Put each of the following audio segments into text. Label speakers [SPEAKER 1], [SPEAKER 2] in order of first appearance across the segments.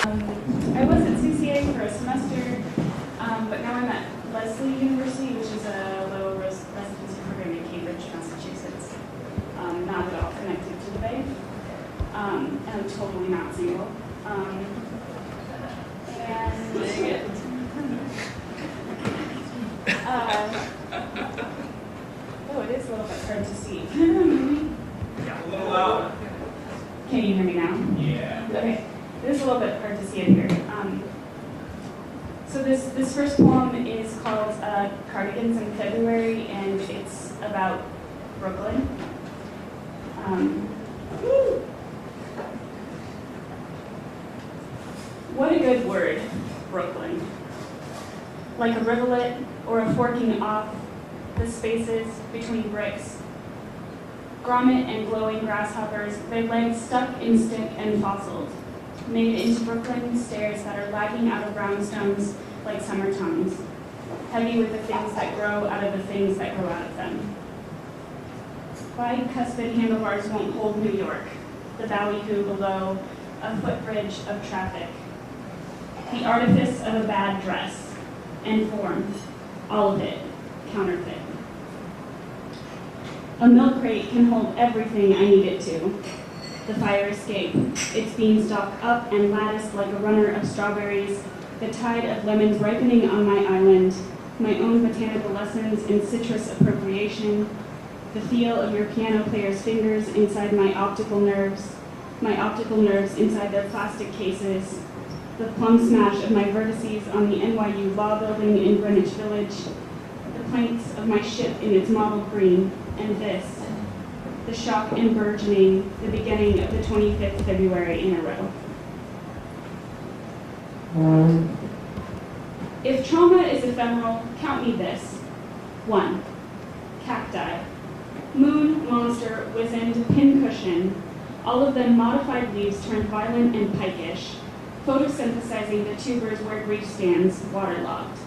[SPEAKER 1] I was at CCA for a semester, but now I'm at Westhale University, which is a low residency program in Cambridge, Massachusetts. Not at all connected to the Bay. And I'm totally not single. Oh, it is a little bit hard to see.
[SPEAKER 2] Yeah, a little louder.
[SPEAKER 1] Can you hear me now?
[SPEAKER 2] Yeah.
[SPEAKER 1] Okay. It is a little bit hard to see it here. So this first poem is called Cardigans in February, and it's about Brooklyn. What a good word, Brooklyn. Like a rivulet or a forking off the spaces between bricks. Grommet and glowing grasshoppers, their legs stuck in stick and fossiled, made into Brooklyn stairs that are lagging out of brownstones like summer tongues, heavy with the things that grow out of the things that grow out of them. Bicuspid handlebars won't hold New York, the ballyhoo below, a footbridge of traffic. The artifice of a bad dress and form, all of it, counterfeit. A milk crate can hold everything I need it to. The fire escape, its beanstalk up and latticed like a runner of strawberries, the tide of lemons ripening on my island, my own botanical lessons in citrus appropriation, the feel of your piano player's fingers inside my optical nerves inside their plastic cases, the plum smash of my vertices on the NYU Law Building in Greenwich Village, the planks of my ship in its mottled green, and this, the shock and burgeoning, the beginning of the 25th February in a row. If trauma is ephemeral, count me this. 1. Cacti. Moon, monster, wizened, pincushion, all of them modified leaves turned violent and pikish, photosynthesizing the tubers where grief stands, waterlogged.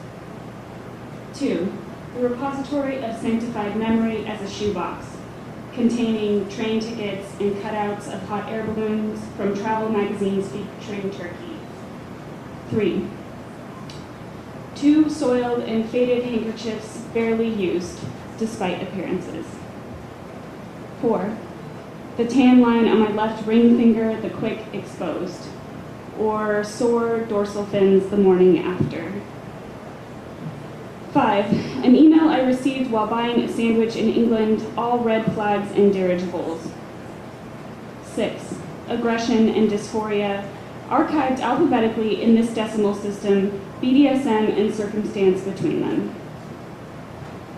[SPEAKER 1] 2. The repository of sanctified memory as a shoebox, containing train tickets and cutouts of hot air balloons from travel magazines featuring Turkey. 3. 2 soiled and faded handkerchiefs barely used, despite appearances. 4. The tan line on my left ring finger, the quick exposed, or sore dorsal fins the morning after. 5. An email I received while buying a sandwich in England, all red flags and dirigibles. 6. Aggression and dysphoria, archived alphabetically in this decimal system, BDSM and circumstance between them.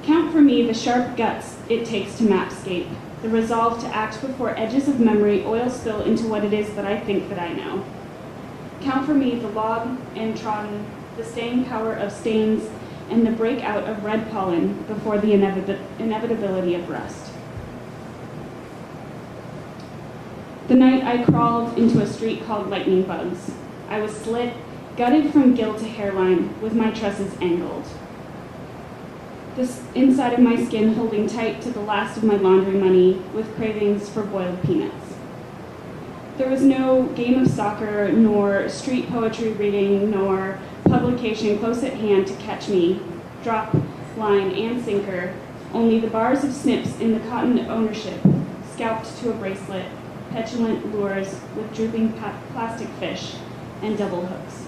[SPEAKER 1] Count for me the sharp guts it takes to mapscape, the resolve to act before edges of memory oil spill into what it is that I think that I know. Count for me the log and trodden, the staying power of stains, and the breakout of red pollen before the inevitability of rust. The night I crawled into a street called Lightning Bugs. I was slit, gutted from gill to hairline, with my tresses angled. The inside of my skin holding tight to the last of my laundry money, with cravings for boiled peanuts. There was no game of soccer, nor street poetry reading, nor publication close at hand to catch me, drop, line, and sinker, only the bars of snips in the cotton ownership, scalped to a bracelet, petulant lures with drooping plastic fish, and double hooks.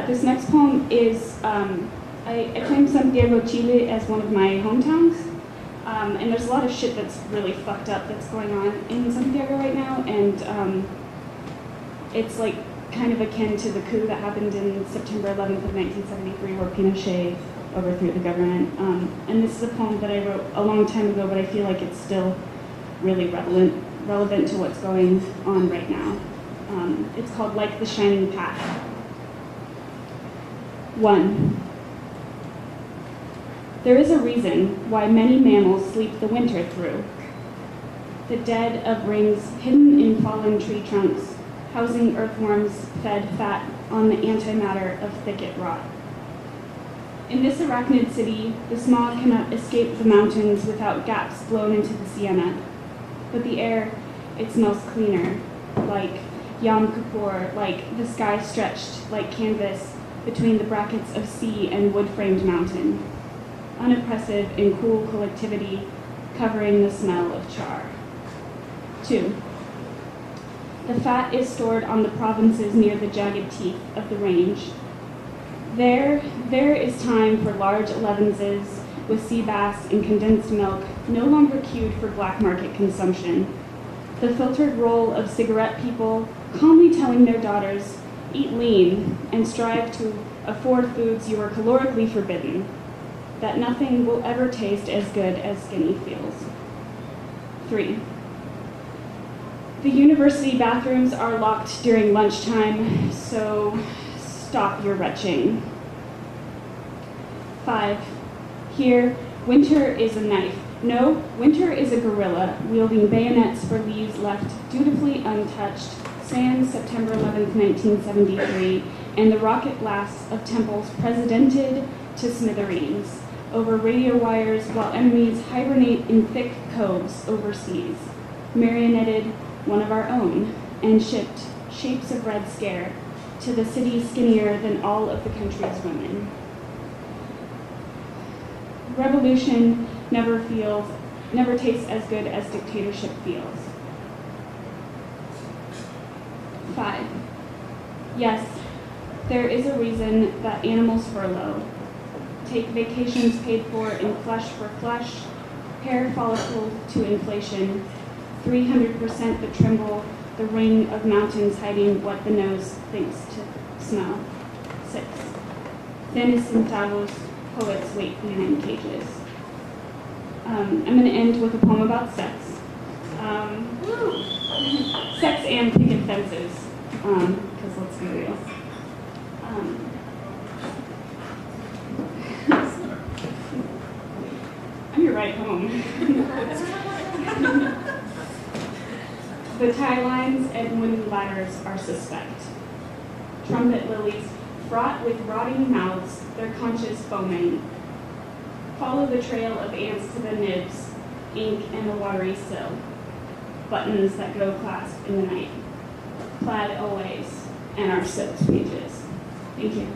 [SPEAKER 1] This next poem is, I claim Santiago, Chile as one of my hometowns, and there's a lot of shit that's really fucked up that's going on in Santiago right now, and it's like kind of akin to the coup that happened in September 11th of 1973 where Pinochet overthrew the government. And this is a poem that I wrote a long time ago, but I feel like it's still really relevant to what's going on right now. It's called Like the Shining Path. 1. There is a reason why many mammals sleep the winter through. The dead of rings hidden in fallen tree trunks, housing earthworms fed fat on the antimatter of thicket rot. In this arachnid city, the smog cannot escape the mountains without gaps blown into the sienna, but the air, it smells cleaner, like Yom Kippur, like the sky stretched like canvas between the brackets of sea and wood-framed mountain. Unoppressive in cool collectivity, covering the smell of char. 2. The fat is stored on the provinces near the jagged teeth of the range. There is time for large elevenses with sea bass and condensed milk, no longer queued for black market consumption. The filtered roll of cigarette people calmly telling their daughters, eat lean and strive to afford foods you are calorically forbidden, that nothing will ever taste as good as skinny feels. 3. The university bathrooms are locked during lunchtime, so stop your retching. 5. Here, winter is a knife. No, winter is a gorilla wielding bayonets for leaves left dutifully untouched, sans September 11th, 1973, and the rocket blasts of temples presidented to smithereens over radio wires while enemies hibernate in thick coves overseas, marionetted one of our own, and shipped shapes of red scare to the city skinnier than all of the country's women. Revolution never tastes as good as dictatorship feels. 5. Yes, there is a reason that animals furlough, take vacations paid for in flesh for flesh, hair follicle to inflation, 300% the tremble, the ring of mountains hiding what the nose thinks to smell. 6. Thin centavos, poets wait behind cages. I'm going to end with a poem about sex. Sex and picket fences, because let's be real. I'm your ride home. The tie lines and wooden ladders are suspect. Trumpet lilies fraught with rotting mouths, their conches foaming. Follow the trail of ants to the nibs, ink and the watery sill. Buttons that grow clasped in the night. Plaid always, and our silk pages. Thank you.